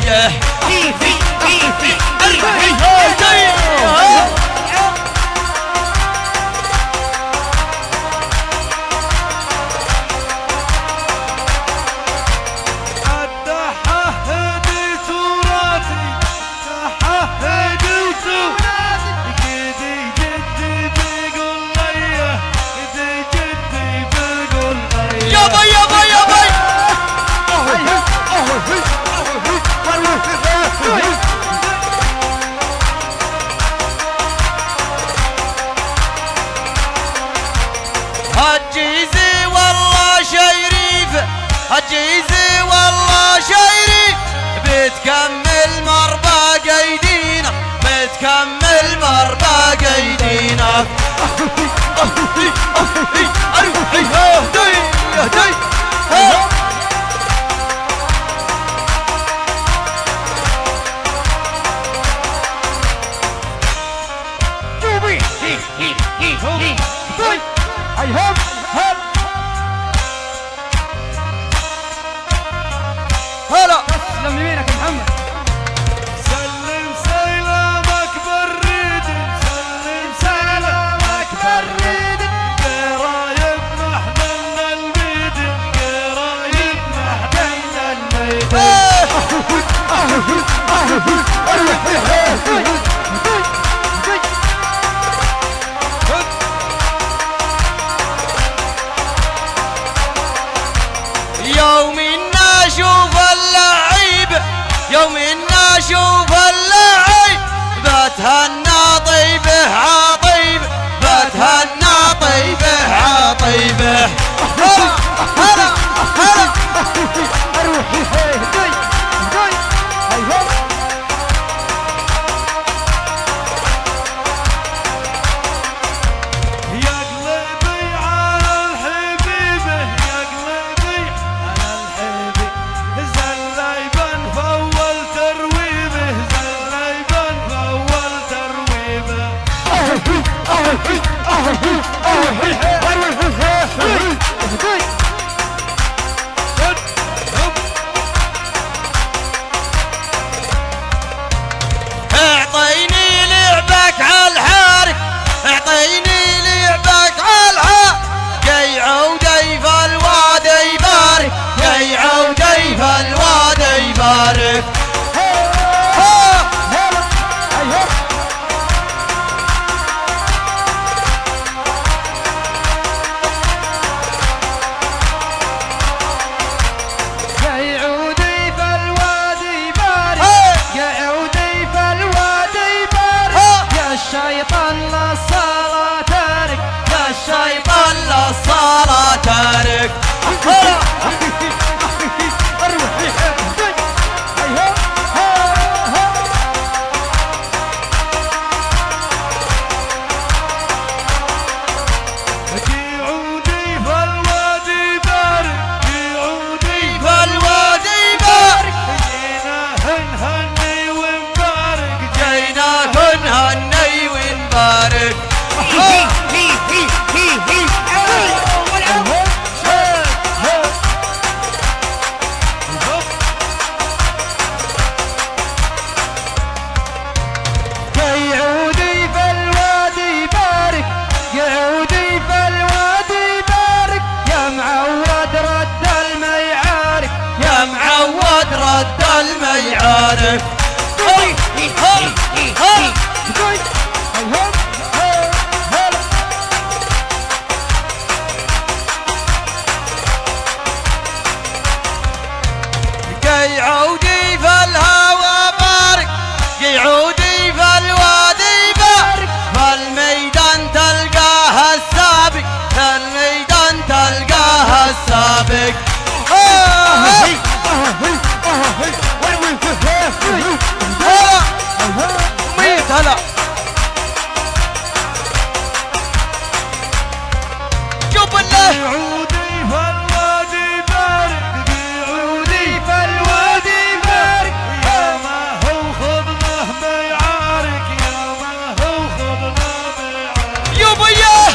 وياه هالجيزي والله شيريف هالجيزي والله شيريف بتكمل مربى قيدينا بتكمل مربى قيدينا هلا تسلم يمينك يا محمد. سلم سلامك بريد سلم سلامك بريد قرايب محملنا البيد قرايب محملنا البيد يوم إنا أشوف اللعيب يوم إنا أشوف اللعيب بتهنى طيبه عطيب بتهنى طيبه عطيبه هلا هلا يا قلبي على الحبيبه يا قلبي على الحبيب زلايبان فول ترويبه زلايبان فول ترويبه اعطيني لعبك عالحارك اعطيني لعبك عالحارك جاي عودي فالوادي يبارك جاي عودي فالوادي يبارك يعودي فالوادي يبارك يعودي فالوادي يبارك يا الشيطان للصلاة تارك يا الشيطان للصلاة تارك يعودي فالوادي بارك يعودي فالوادي يبارك جينا هنهني ونبارك جينا نهني ونبارك يعودي فالوادي يبارك يعودي فالوادي يبارك يا معود رد الميعارك يا معود رد الميعارك كي عودي فالهوى بارك كي عودي فالوادي بارك فالميدان تلقاها السابق فالميدان تلقاها السابق ميت هلا شوف الله يعودي فالوادي بارك يعودي فالوادي يبارك يا ما هو خضنه بيعارك يا ما هو خضنه بيعارك يوبا ياه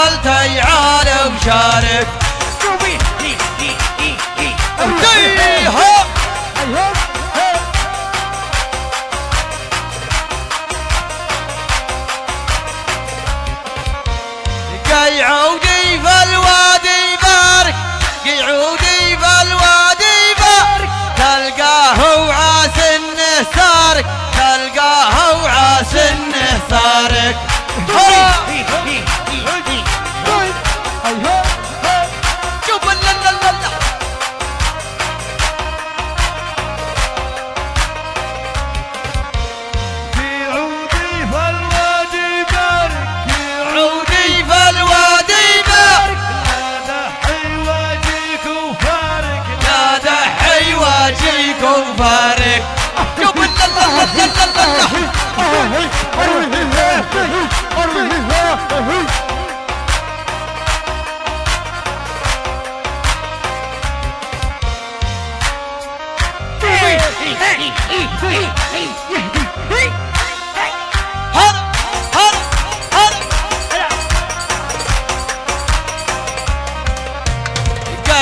تعال تعال وشارك قيعودي في الوادي بارك قيعودي في الوادي بارك تلقاه وعاس انه سارك تلقاه وعاس انه سارك شوف وفارق شوف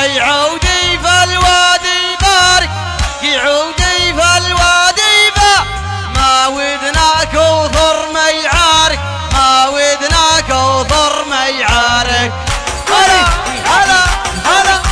قيعودي في الوادي بارك قيعودي في الوادي بارك ما ودناك وضر ما يعارك ما ودناك وضر ما يعارك هلا هلا هلا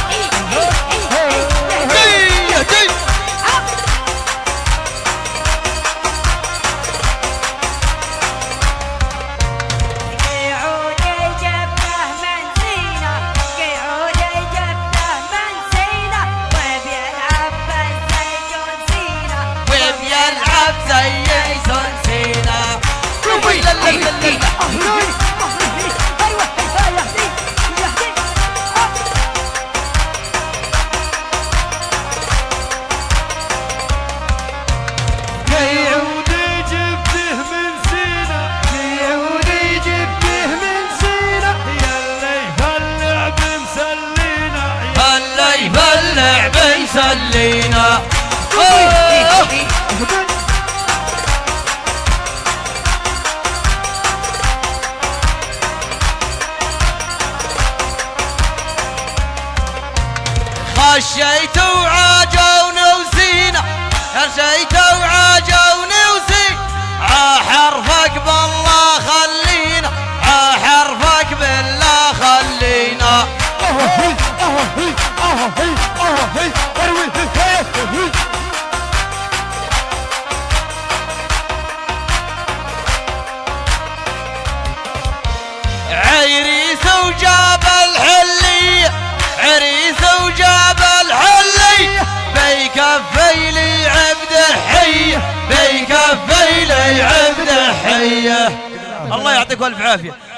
سلينا خشيت وعاجوني وسينا خشيت وعاجوني وسينا عحرفك بالله خلينا عحرفك بالله خلينا عريس وجاب الحلي عريس وجاب الحلي بيكفي لي عبد حيه بيكفي لي عبد حيه الله يعطيكم الف عافيه.